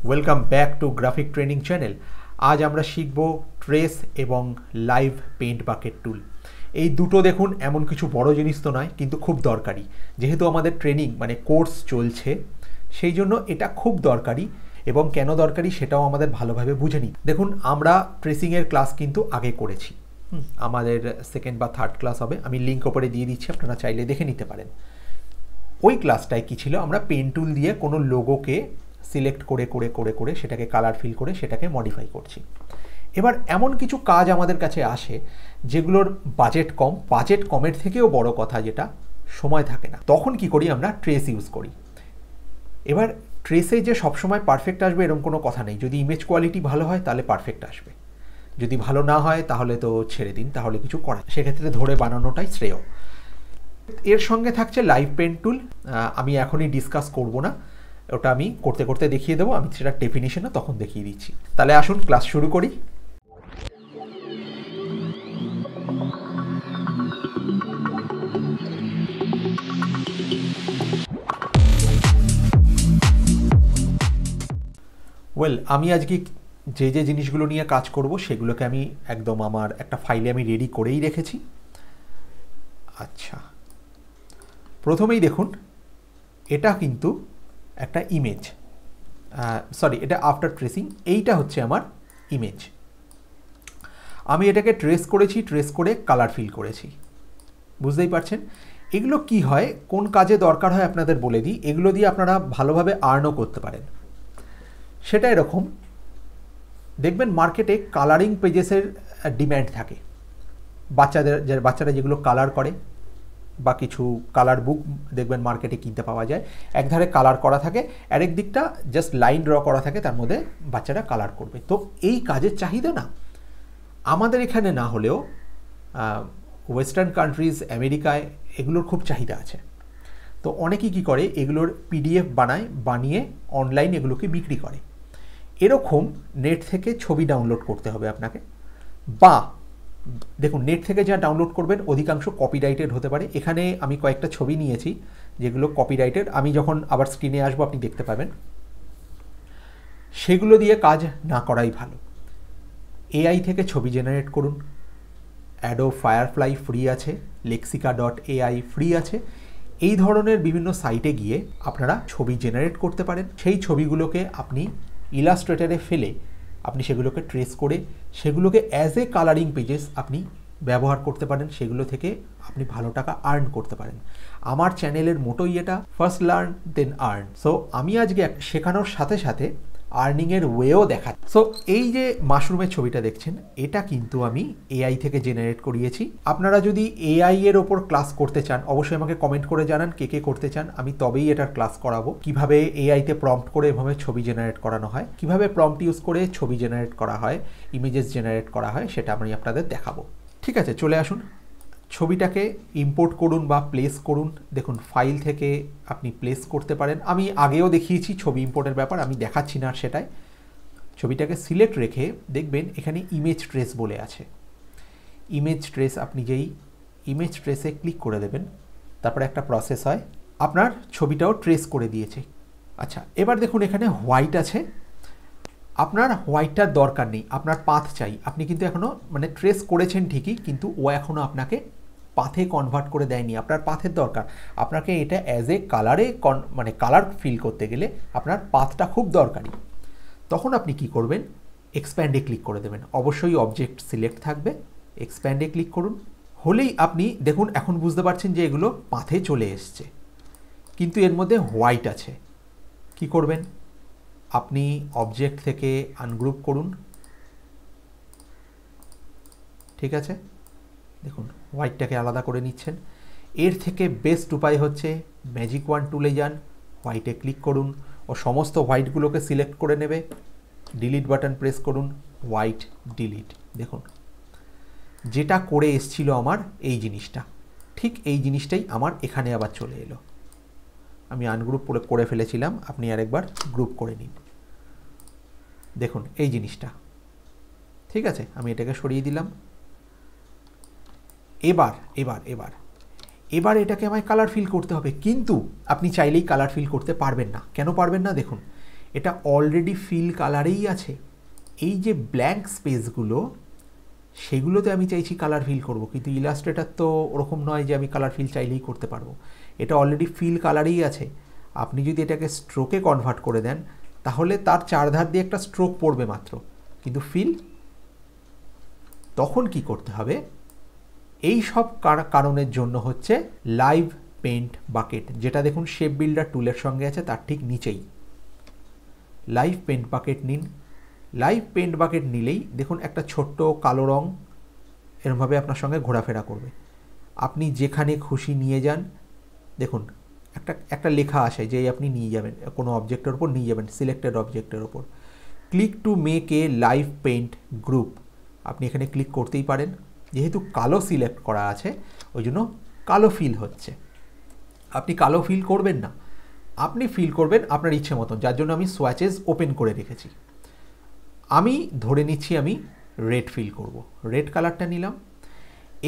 Welcome back to graphic training channel. আজ আমরা শিখব ট্রেস এবং লাইভ পেইন্ট বাকেট টুল। এই দুটো দেখুন এমন কিছু বড় জিনিস তো নয়, কিন্তু খুব দরকারি। যেহেতু আমাদের ট্রেনিং মানে কোর্স চলছে, সেই জন্য এটা খুব দরকারি। এবং কেন দরকারি সেটাও আমাদের ভালোভাবে বুঝে নিই। দেখুন, আমরা ট্রেসিংয়ের ক্লাস কিন্তু আগে করেছি, আমাদের সেকেন্ড বা থার্ড ক্লাস হবে, আমি লিঙ্ক ওপরে দিয়ে দিচ্ছি, আপনারা চাইলে দেখে নিতে পারেন। ওই ক্লাসটায় কী ছিল, আমরা পেন টুল দিয়ে কোনো লোগোকে সিলেক্ট করে করে করে করে সেটাকে কালার ফিল করে সেটাকে মডিফাই করছি। এবার এমন কিছু কাজ আমাদের কাছে আসে যেগুলোর বাজেট কমের থেকেও বড় কথা যেটা, সময় থাকে না। তখন কি করি, আমরা ট্রেস ইউজ করি। এবার ট্রেসে যে সবসময় পারফেক্ট আসবে এরকম কোনো কথা নেই। যদি ইমেজ কোয়ালিটি ভালো হয় তাহলে পারফেক্ট আসবে, যদি ভালো না হয় তাহলে তো ছেড়ে দিন, তাহলে কিছু করার, সেক্ষেত্রে ধরে বানানোটাই শ্রেয়। এর সঙ্গে থাকছে লাইভ পেন টুল। আমি এখনই ডিসকাস করব না, ওটা আমি করতে করতে দেখিয়ে দেবো, আমি সেটা ডেফিনিশনও তখন দেখিয়ে দিচ্ছি। তাহলে আসুন ক্লাস শুরু করি। আমি আজকে যে জিনিসগুলো নিয়ে কাজ করব সেগুলোকে আমি একদম আমার একটা ফাইলে আমি রেডি করেই রেখেছি। আচ্ছা, প্রথমেই দেখুন, এটা কিন্তু একটা ইমেজ, এটা আফটার ট্রেসিং। এইটা হচ্ছে আমার ইমেজ। আমি এটাকে ট্রেস করেছি, ট্রেস করে কালার ফিল করেছি, বুঝতেই পারছেন। এগুলো কি হয়, কোন কাজে দরকার হয় আপনাদের বলে দিই। এগুলো দিয়ে আপনারা ভালোভাবে আর্নও করতে পারেন। সেটা এরকম, দেখবেন মার্কেটে কালারিং পেজেসের ডিম্যান্ড থাকে। বাচ্চারা যেগুলো কালার করে, বা কিছু কালার বুক দেখবেন মার্কেটে কিনতে পাওয়া যায়। একধারে কালার করা থাকে, আরেক দিকটা জাস্ট লাইন ড্র করা থাকে, তার মধ্যে বাচ্চারা কালার করবে। তো এই কাজের চাহিদা না আমাদের এখানে না হলেও ওয়েস্টার্ন কান্ট্রিজ, আমেরিকায় এগুলোর খুব চাহিদা আছে। তো অনেকেই কী করে, এগুলোর পিডিএফ বানিয়ে অনলাইন এগুলোকে বিক্রি করে। এরকম নেট থেকে ছবি ডাউনলোড করতে হবে আপনাকে, বা দেখুন নেট থেকে যা ডাউনলোড করবেন অধিকাংশ কপিরাইটেড হতে পারে। এখানে আমি কয়েকটা ছবি নিয়েছি যেগুলো কপিরাইটেড, আমি যখন আবার স্ক্রিনে আসবো আপনি দেখতে পাবেন। সেগুলো দিয়ে কাজ না করাই ভালো। এআই থেকে ছবি জেনারেট করুন। অ্যাডোব ফায়ারফ্লাই ফ্রি আছে, লেক্সিকা.ai ফ্রি আছে। এই ধরনের বিভিন্ন সাইটে গিয়ে আপনারা ছবি জেনারেট করতে পারেন। সেই ছবিগুলোকে আপনি ইলাস্ট্রেটরে ফেলে আপনি সেগুলোকে ট্রেস করে সেগুলোকে অ্যাজ এ কালারিং পেজেস আপনি ব্যবহার করতে পারেন। সেগুলো থেকে আপনি ভালো টাকা আর্ন করতে পারেন। আমার চ্যানেলের মোটোই এটা, ফার্স্ট লার্ন দেন আর্ন। সো আমি আজকে শেখানোর সাথে সাথে আর্নিংয়ের ওয়েও দেখা। সো এই যে মাশরুমের ছবিটা দেখছেন, এটা কিন্তু আমি এআই থেকে জেনারেট করিয়েছি। আপনারা যদি এআই এর ওপর ক্লাস করতে চান, অবশ্যই আমাকে কমেন্ট করে জানান কে কে করতে চান। আমি তবেই এটার ক্লাস করাবো, কিভাবে এআইতে প্রম্পট করে এভাবে ছবি জেনারেট করানো হয়, কিভাবে প্রম্পট ইউজ করে ছবি জেনারেট করা হয়, ইমেজেস জেনারেট করা হয়, সেটা আমি আপনাদের দেখাবো। ঠিক আছে, চলে আসুন। ছবিটাকে ইম্পোর্ট করুন বা প্লেস করুন। দেখুন, ফাইল থেকে আপনি প্লেস করতে পারেন। আমি আগেও দেখিয়েছি ছবি ইম্পোর্টের ব্যাপার, আমি দেখাচ্ছি না আর সেটাই। ছবিটাকে সিলেক্ট রেখে দেখবেন এখানে ইমেজ ট্রেস বলে আছে। ইমেজ ট্রেস, আপনি যেই ইমেজ ট্রেসে ক্লিক করে দেবেন, তারপরে একটা প্রসেস হয়, আপনার ছবিটাও ট্রেস করে দিয়েছে। আচ্ছা, এবার দেখুন এখানে হোয়াইট আছে। আপনার হোয়াইটটার দরকার নেই, আপনার পাথ চাই। আপনি কিন্তু এখনও ট্রেস করেছেন ঠিকই, কিন্তু ও এখনও আপনাকে পাথে কনভার্ট করে দেয়নি। আপনার পাথের দরকার। আপনাকে এটা অ্যাজ এ কালারে কালার ফিল করতে গেলে আপনার পাথটা খুব দরকারি। তখন আপনি কি করবেন, এক্সপ্যান্ডে ক্লিক করে দেবেন। অবশ্যই অবজেক্ট সিলেক্ট থাকবে, এক্সপ্যান্ডে ক্লিক করুন। হলেই আপনি দেখুন এখন বুঝতে পারছেন যে এগুলো পাথে চলে এসছে, কিন্তু এর মধ্যে হোয়াইট আছে। কি করবেন, আপনি অবজেক্ট থেকে আনগ্রুপ করুন। ঠিক আছে, দেখুন হোয়াইটটাকে আলাদা করে নিচ্ছেন। এর থেকে বেস্ট উপায় হচ্ছে ম্যাজিক ওয়ান টুলে যান, হোয়াইটে ক্লিক করুন, ও সমস্ত হোয়াইটগুলোকে সিলেক্ট করে নেবে। ডিলিট বাটন প্রেস করুন, হোয়াইট ডিলিট। দেখুন যেটা করে এসছিল আমার এই জিনিসটা, ঠিক এই জিনিসটাই আমার এখানে আবার চলে এলো। আমি আনগ্রুপ করে ফেলেছিলাম, আপনি আরেকবার গ্রুপ করে নিন। দেখুন এই জিনিসটা, ঠিক আছে, আমি এটাকে সরিয়ে দিলাম। এবার এটাকে আমায় কালার ফিল করতে হবে, কিন্তু আপনি চাইলেই কালার ফিল করতে পারবেন না। কেন পারবেন না, দেখুন এটা অলরেডি ফিল কালারেই আছে। এই যে ব্ল্যাঙ্ক স্পেসগুলো, সেগুলোতে আমি চাইছি কালার ফিল করব, কিন্তু ইলাস্ট্রেটর তো ওরকম নয় যে আমি কালার ফিল চাইলেই করতে পারবো। এটা অলরেডি ফিল কালারেই আছে। আপনি যদি এটাকে স্ট্রোকে কনভার্ট করে দেন তাহলে তার চারধার দিয়ে একটা স্ট্রোক পড়বে মাত্র, কিন্তু ফিল। তখন কি করতে হবে? এই সব কারণের জন্য হচ্ছে লাইভ পেন্ট বাকেট, যেটা দেখুন শেপ বিল্ডার টুলের সঙ্গে আছে তার ঠিক নিচেই। লাইভ পেন্ট বাকেট নিন। লাইভ পেন্ট বাকেট নিলেই দেখুন একটা ছোট্ট কালো রং এরমভাবে আপনার সঙ্গে ঘোরাফেরা করবে। আপনি যেখানে খুশি নিয়ে যান, দেখুন একটা লেখা আসে যে আপনি নিয়ে যাবেন কোনো অবজেক্টের ওপর, নিয়ে যাবেন সিলেক্টেড অবজেক্টের ওপর। Click to make a live paint group, আপনি এখানে ক্লিক করতেই পারেন। যেহেতু কালো সিলেক্ট করা আছে ওই জন্য কালো ফিল হচ্ছে। আপনি কালো ফিল করবেন না, আপনি ফিল করবেন আপনার ইচ্ছে মতন, যার জন্য আমি সোয়াচেস ওপেন করে রেখেছি। আমি ধরে নিচ্ছি আমি রেড ফিল করব, রেড কালারটা নিলাম।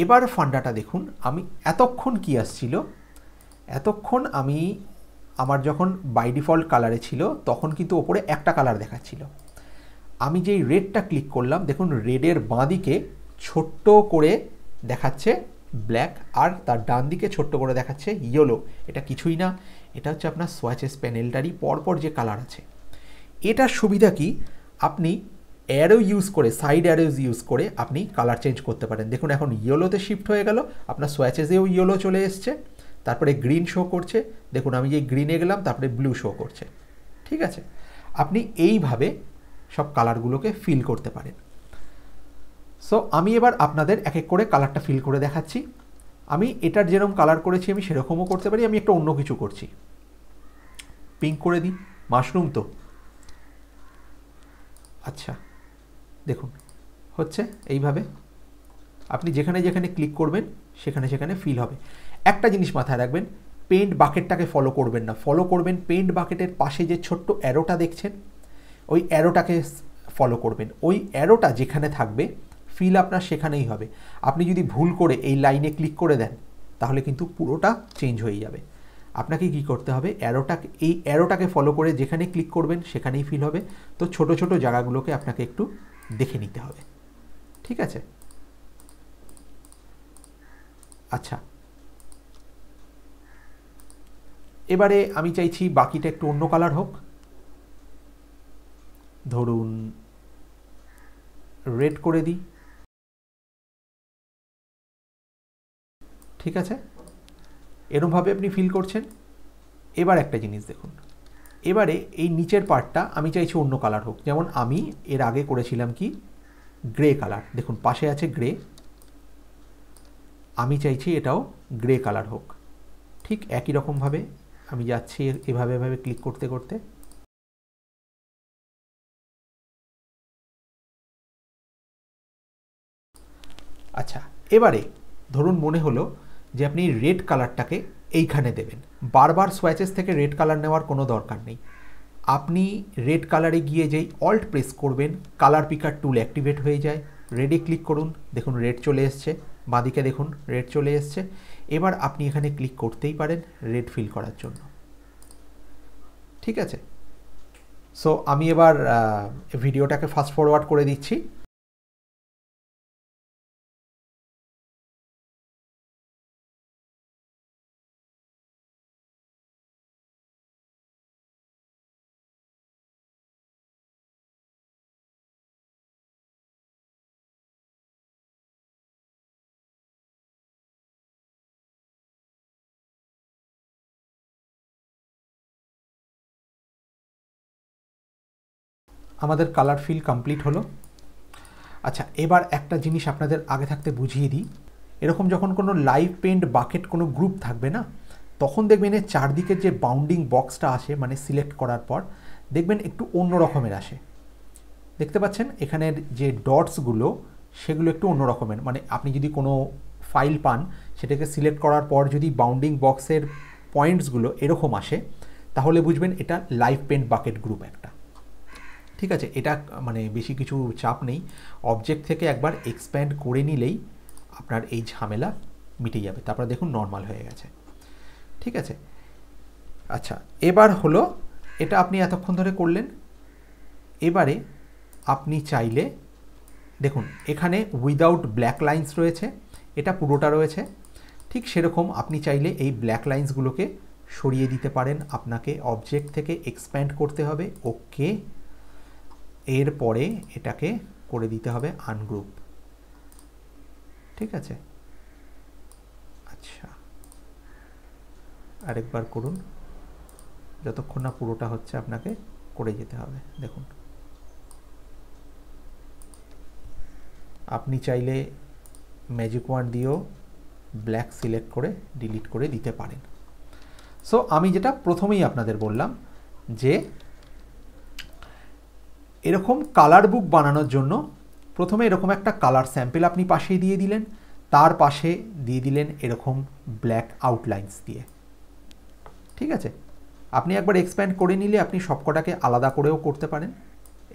এবার ফান্ডাটা দেখুন, আমি এতক্ষণ কি আসছিল, এতক্ষণ আমার যখন বাই ডিফল্ট কালারে ছিল তখন কিন্তু ওপরে একটা কালার দেখাচ্ছিল। আমি যেই রেডটা ক্লিক করলাম দেখুন রেডের বাঁ দিকে ছোট্ট করে দেখাচ্ছে ব্ল্যাক, আর তার ডান দিকে ছোট্ট করে দেখাচ্ছে ইয়েলো। এটা কিছুই না, এটা হচ্ছে আপনার সোয়াচেস প্যানেলটারই পরপর যে কালার আছে। এটার সুবিধা কি, আপনি অ্যারো ইউজ করে, সাইড অ্যারোজ ইউজ করে আপনি কালার চেঞ্জ করতে পারেন। দেখুন এখন ইয়েলোতে শিফট হয়ে গেল, আপনার সোয়াচেসেও ইয়েলো চলে এসছে, তারপরে গ্রিন শো করছে। দেখুন আমি যে গ্রিনে গেলাম তারপরে ব্লু শো করছে। ঠিক আছে, আপনি এইভাবে সব কালারগুলোকে ফিল করতে পারেন। সো আমি এবার আপনাদের এক এক করে কালারটা ফিল করে দেখাচ্ছি। আমি এটার যেরকম কালার করেছি আমি সেরকমও করতে পারি, আমি একটা অন্য কিছু করছি। পিঙ্ক করে দিই, মাশরুম তো। আচ্ছা দেখুন হচ্ছে এইভাবে, আপনি যেখানে যেখানে ক্লিক করবেন সেখানে সেখানে ফিল হবে। একটা জিনিস মাথায় রাখবেন, পেন্ট বাকেটটাকে ফলো করবেন না, ফলো করবেন পেন্ট বাকেটের পাশে যে ছোট্ট অ্যারোটা দেখছেন ওই অ্যারোটাকে ফলো করবেন। ওই অ্যারোটা যেখানে থাকবে ফিল আপনার সেখানেই হবে। আপনি যদি ভুল করে এই লাইনে ক্লিক করে দেন তাহলে কিন্তু পুরোটা চেঞ্জ হয়ে যাবে। আপনাকে কি করতে হবে, এই অ্যারোটাকে ফলো করে যেখানে ক্লিক করবেন সেখানেই ফিল হবে। তো ছোট ছোট জায়গাগুলোকে আপনাকে একটু দেখে নিতে হবে। ঠিক আছে, আচ্ছা এবারে আমি চাইছি বাকিটা একটু অন্য কালার হোক, ধরুন রেড করে দিই। ঠিক আছে, এরমভাবে আপনি ফিল করছেন। এবার একটা জিনিস দেখুন, এবারে এই নিচের পার্টটা আমি চাইছি অন্য কালার হোক, যেমন আমি এর আগে করেছিলাম কি গ্রে কালার। দেখুন পাশে আছে গ্রে, আমি চাইছি এটাও গ্রে কালার হোক। ঠিক একই রকমভাবে আমি যাচ্ছি এভাবে এভাবে ক্লিক করতে করতে। আচ্ছা এবারে ধরুন মনে হলো যে আপনি রেড কালারটাকে এইখানে দেবেন, বারবার সোয়াচেস থেকে রেড কালার নেওয়ার কোনো দরকার নেই। আপনি রেড কালারে গিয়ে যেই অল্ট প্রেস করবেন কালার পিকার টুল অ্যাক্টিভেট হয়ে যায়। রেডে ক্লিক করুন, দেখুন রেড চলে এসছে, বাঁদিকে দেখুন রেড চলে এসছে। এবার আপনি এখানে ক্লিক করতেই পারেন রেড ফিল করার জন্য। ঠিক আছে, সো আমি এবার ভিডিওটাকে ফাস্ট ফরওয়ার্ড করে দিচ্ছি। আমাদের কালার ফিল কমপ্লিট হলো। আচ্ছা এবার একটা জিনিস আপনাদের আগে থাকতে বুঝিয়ে দিই, এরকম যখন কোনো লাইভ পেন্ট বাকেট কোনো গ্রুপ থাকবে না, তখন দেখবেন এর চারদিকের যে বাউন্ডিং বক্সটা আসে, মানে সিলেক্ট করার পর দেখবেন একটু অন্য রকমের আসে। দেখতে পাচ্ছেন এখানের যে ডটসগুলো সেগুলো একটু অন্য রকমের, মানে আপনি যদি কোনো ফাইল পান সেটাকে সিলেক্ট করার পর যদি বাউন্ডিং বক্সের পয়েন্টসগুলো এরকম আসে তাহলে বুঝবেন এটা লাইভ পেন্ট বাকেট গ্রুপ একটা। ঠিক আছে, এটা মানে বেশি কিছু চাপ নেই, অবজেক্ট থেকে একবার এক্সপ্যান্ড করে নিলেই আপনার এই ঝামেলা মিটে যাবে। তারপর দেখুন নর্মাল হয়ে গেছে। ঠিক আছে, আচ্ছা এবার হলো এটা আপনি এতক্ষণ ধরে করলেন। এবারে আপনি চাইলে দেখুন এখানে উইদাউট ব্ল্যাক লাইন্স রয়েছে, এটা পুরোটা রয়েছে। ঠিক সেরকম আপনি চাইলে এই ব্ল্যাক লাইন্সগুলোকে সরিয়ে দিতে পারেন। আপনাকে অবজেক্ট থেকে এক্সপ্যান্ড করতে হবে, ওকে। এরপরে এটাকে করে দিতে হবে আনগ্রুপ, ঠিক আছে। আচ্ছা, আরেকবার করুন, যতক্ষণ না পুরোটা হচ্ছে আপনাকে করে যেতে হবে। দেখুন আপনি চাইলে ম্যাজিক ওয়ান্ড দিয়েও ব্ল্যাক সিলেক্ট করে ডিলিট করে দিতে পারেন। সো আমি যেটা প্রথমেই আপনাদের বললাম যে এরকম কালার বুক বানানোর জন্য প্রথমে এরকম একটা কালার স্যাম্পেল আপনি পাশেই দিয়ে দিলেন, তার পাশে দিয়ে দিলেন এরকম ব্ল্যাক আউটলাইন্স দিয়ে, ঠিক আছে। আপনি একবার এক্সপ্যান্ড করে নিলে আপনি সবকটাকে আলাদা করেও করতে পারেন।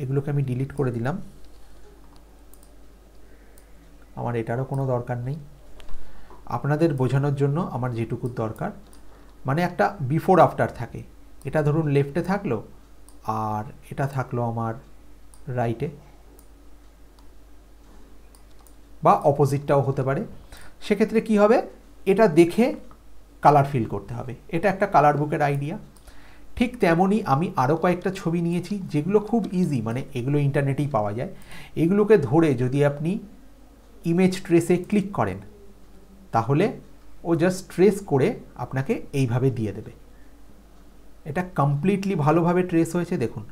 এগুলোকে আমি ডিলিট করে দিলাম, আমার এটারও কোনো দরকার নেই। আপনাদের বোঝানোর জন্য আমার যেটুকু দরকার, মানে একটা বিফোর আফটার থাকে। এটা ধরুন লেফটে থাকলো আর এটা থাকলো আমার রাইটে, বা অপোজিটটাও হতে পারে। সেক্ষেত্রে কি হবে, এটা দেখে কালার ফিল করতে হবে। এটা একটা কালার বুকের আইডিয়া। ঠিক তেমনই আমি আরও কয়েকটা ছবি নিয়েছি যেগুলো খুব ইজি, মানে এগুলো ইন্টারনেটেই পাওয়া যায়। এগুলোকে ধরে যদি আপনি ইমেজ ট্রেসে ক্লিক করেন তাহলে ও জাস্ট ট্রেস করে আপনাকে এইভাবে দিয়ে দেবে। এটা কমপ্লিটলি ভালোভাবে ট্রেস হয়েছে, দেখুন,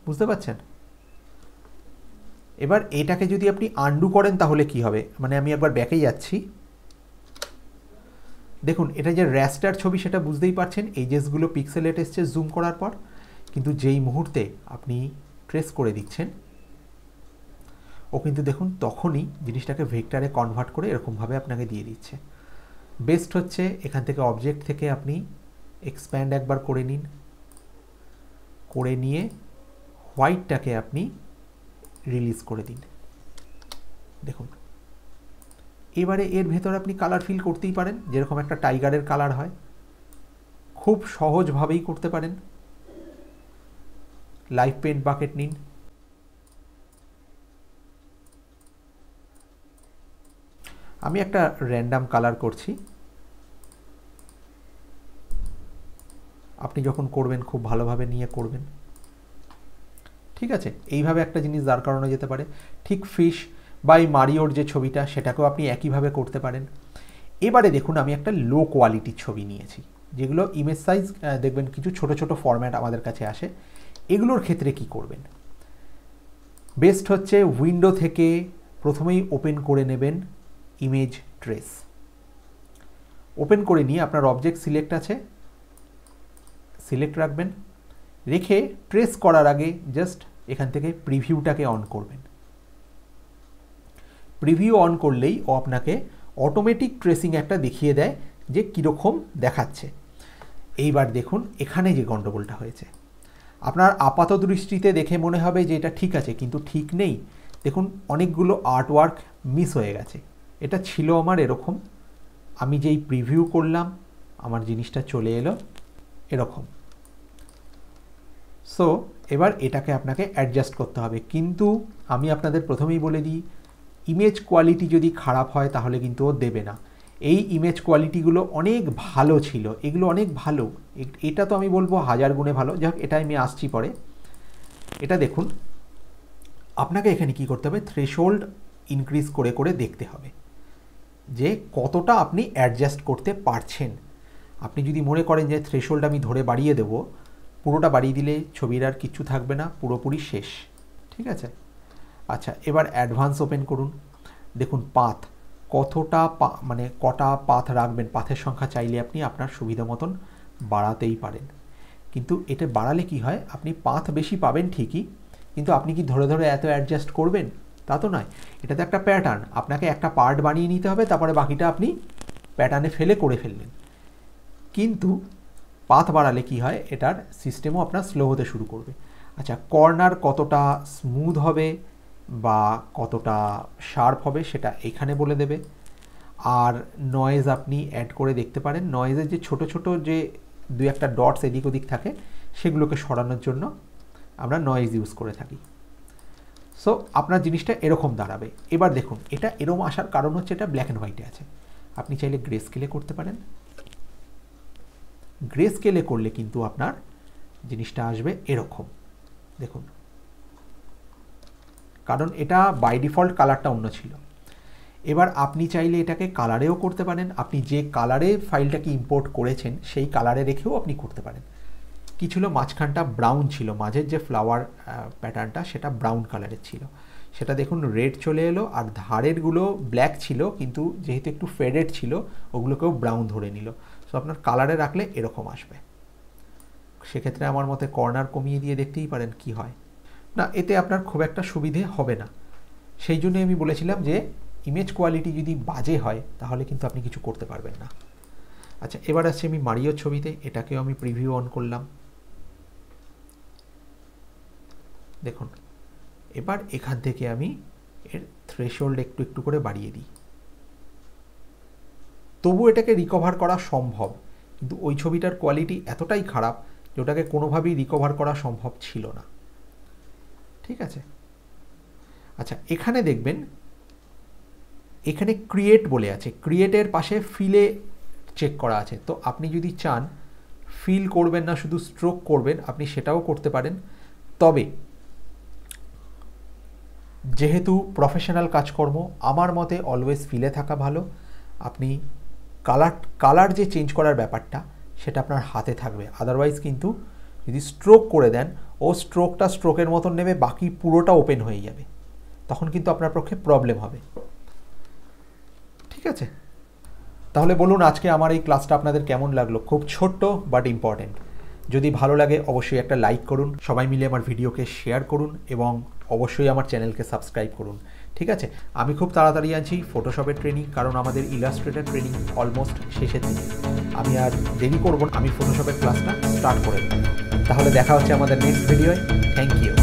বুঝতে পারছেন। এবার এটাকে যদি আপনি আনডু করেন তাহলে কি হবে, মানে আমি একবার ব্যাকে যাচ্ছি, দেখুন এটা যে র্যাস্টার ছবি সেটা বুঝতেই পারছেন, এজেসগুলো পিক্সেলেট এসছে জুম করার পর, কিন্তু যেই মুহূর্তে আপনি ট্রেস করে দিচ্ছেন ও কিন্তু দেখুন তখনই জিনিসটাকে ভেক্টরে কনভার্ট করে এরকমভাবে আপনাকে দিয়ে দিচ্ছে। বেস্ট হচ্ছে এখান থেকে অবজেক্ট থেকে আপনি এক্সপ্যান্ড একবার করে নিন, করে নিয়ে হোয়াইটটাকে আপনি রিলিজ করে দিন। দেখুন এবারে এর ভেতর আপনি কালার ফিল করতেই পারেন, যেরকম একটা টাইগারের কালার হয়, খুব সহজভাবেই করতে পারেন। লাইভ পেন্ট বাকেট নিন, আমি একটা র্যান্ডাম কালার করছি। আপনি যখন করবেন খুব ভালোভাবে নিয়ে করবেন, ঠিক আছে। এইভাবে একটা জিনিস দাঁড় করানো যেতে পারে। ঠিক ফিশ বা এই মারিওর যে ছবিটা সেটাকেও আপনি একইভাবে করতে পারেন। এবারে দেখুন আমি একটা লো কোয়ালিটির ছবি নিয়েছি, যেগুলো ইমেজ সাইজ দেখবেন কিছু ছোট ছোট ফরম্যাট আমাদের কাছে আসে। এগুলোর ক্ষেত্রে কি করবেন, বেস্ট হচ্ছে উইন্ডো থেকে প্রথমেই ওপেন করে নেবেন ইমেজ ট্রেস। ওপেন করে নিয়ে আপনার অবজেক্ট সিলেক্ট আছে, সিলেক্ট রাখবেন, রেখে ট্রেস করার আগে জাস্ট এখান থেকে প্রিভিউটাকে অন করবেন। প্রিভিউ অন করলেই ও আপনাকে অটোমেটিক ট্রেসিং একটা দেখিয়ে দেয় যে কীরকম দেখাচ্ছে। এইবার দেখুন এখানে যে গণ্ডগোলটা হয়েছে, আপনার আপাত দৃষ্টিতে দেখে মনে হবে যে এটা ঠিক আছে, কিন্তু ঠিক নেই। দেখুন অনেকগুলো আর্টওয়ার্ক মিস হয়ে গেছে। এটা ছিল আমার এরকম, আমি যেই প্রিভিউ করলাম আমার জিনিসটা চলে এলো এরকম। সো এবার এটাকে আপনাকে অ্যাডজাস্ট করতে হবে, কিন্তু আমি আপনাদের প্রথমেই বলে দিই ইমেজ কোয়ালিটি যদি খারাপ হয় তাহলে কিন্তু ও দেবে না। এই ইমেজ কোয়ালিটিগুলো অনেক ভালো ছিল, এগুলো অনেক ভালো, এটা তো আমি বলবো 1000 গুণে ভালো। যাক এটা আমি আসছি পরে। এটা দেখুন আপনাকে এখানে কি করতে হবে, থ্রেশহোল্ড ইনক্রিজ করে করে দেখতে হবে যে কতটা আপনি অ্যাডজাস্ট করতে পারছেন। আপনি যদি মনে করেন যে থ্রেশহোল্ড আমি ধরে বাড়িয়ে দেব, পুরোটা বাড়িয়ে দিলে ছবির আর কিচ্ছু থাকবে না, পুরোপুরি শেষ, ঠিক আছে। আচ্ছা এবার অ্যাডভান্স ওপেন করুন, দেখুন পাথ কতটা মানে কটা পাথ রাখবেন, পাথের সংখ্যা চাইলে আপনি আপনার সুবিধা মতন বাড়াতেই পারেন। কিন্তু এটা বাড়ালে কি হয়, আপনি পাথ বেশি পাবেন ঠিকই, কিন্তু আপনি কি ধরে ধরে এত অ্যাডজাস্ট করবেন তা তো নয়। এটা তো একটা প্যাটার্ন, আপনাকে একটা পার্ট বানিয়ে নিতে হবে, তারপরে বাকিটা আপনি প্যাটার্নে ফেলে করে ফেললেন। কিন্তু পাথ বাড়ালে কি হয়, এটার সিস্টেমও আপনার স্লো হতে শুরু করবে। আচ্ছা কর্নার কতটা স্মুথ হবে বা কতটা শার্প হবে সেটা এখানে বলে দেবে। আর নয়েজ আপনি অ্যাড করে দেখতে পারেন, নয়েজের যে ছোট ছোট যে 2-1টা ডটস এদিক ওদিক থাকে সেগুলোকে সরানোর জন্য আমরা নয়েজ ইউজ করে থাকি। সো আপনার জিনিসটা এরকম দাঁড়াবে। এবার দেখুন এটা এরকম আসার কারণ হচ্ছে এটা ব্ল্যাক অ্যান্ড হোয়াইটে আছে। আপনি চাইলে গ্রে স্কেলে করতে পারেন। গ্রে স্কেলে করলে কিন্তু আপনার জিনিসটা আসবে এরকম, দেখুন, কারণ এটা বাই ডিফল্ট কালারটা অন্য ছিল। এবার আপনি চাইলে এটাকে কালারেও করতে পারেন, আপনি যে কালারে ফাইলটাকে ইম্পোর্ট করেছেন সেই কালারে রেখেও আপনি করতে পারেন। কি ছিল, মাঝখানটা ব্রাউন ছিল, মাঝের যে ফ্লাওয়ার প্যাটার্নটা সেটা ব্রাউন কালারের ছিল, সেটা দেখুন রেড চলে এলো, আর ধারেরগুলো ব্ল্যাক ছিল কিন্তু যেহেতু একটু ফেডেড ছিল ওগুলোকেও ব্রাউন ধরে নিল। সো আপনার কালারে রাখলে এরকম আসবে। সেক্ষেত্রে আমার মতে কর্নার কমিয়ে দিয়ে দেখতেই পারেন কি হয়। না, এতে আপনার খুব একটা সুবিধে হবে না। সেই জন্যই আমি বলেছিলাম যে ইমেজ কোয়ালিটি যদি বাজে হয় তাহলে কিন্তু আপনি কিছু করতে পারবেন না। আচ্ছা, এবার আসছি আমি মারিওর ছবিতে, এটাকেও আমি প্রিভিউ অন করলাম। দেখুন এবার এখান থেকে আমি এর থ্রেশহোল্ড একটু একটু করে বাড়িয়ে দিই। তবু এটাকে রিকভার করা সম্ভব, কিন্তু ওই ছবিটার কোয়ালিটি এতটাই খারাপ যে ওটাকে কোনোভাবেই রিকভার করা সম্ভব ছিল না। ঠিক আছে, আচ্ছা এখানে দেখবেন এখানে ক্রিয়েট বলে আছে, ক্রিয়েটের পাশে ফিলে চেক করা আছে। তো আপনি যদি চান ফিল করবেন না, শুধু স্ট্রোক করবেন, আপনি সেটাও করতে পারেন। তবে যেহেতু প্রফেশনাল কাজকর্ম, আমার মতে অলওয়েজ ফিলে থাকা ভালো। আপনি কালার যে চেঞ্জ করার ব্যাপারটা সেটা আপনার হাতে থাকবে। আদারওয়াইজ কিন্তু যদি স্ট্রোক করে দেন, ও স্ট্রোকটা স্ট্রোকের মতন নেবে, বাকি পুরোটা ওপেন হয়ে যাবে, তখন কিন্তু আপনার পক্ষে প্রবলেম হবে। ঠিক আছে, তাহলে বলুন আজকে আমার এই ক্লাসটা আপনাদের কেমন লাগলো? খুব ছোট্ট বাট ইম্পর্টেন্ট। যদি ভালো লাগে অবশ্যই একটা লাইক করুন, সবাই মিলে আমার ভিডিওকে শেয়ার করুন এবং অবশ্যই আমার চ্যানেলকে সাবস্ক্রাইব করুন। ঠিক আছে, আমি খুব তাড়াতাড়ি আছি ফটোশপের ট্রেনিং, কারণ আমাদের ইলাস্ট্রেটর ট্রেনিং অলমোস্ট শেষের দিকে। আমি আর দেরি করব না, আমি ফটোশপের ক্লাসটা স্টার্ট করে দেব। তাহলে দেখা হচ্ছে আমাদের নেক্সট ভিডিওয়। Thank you.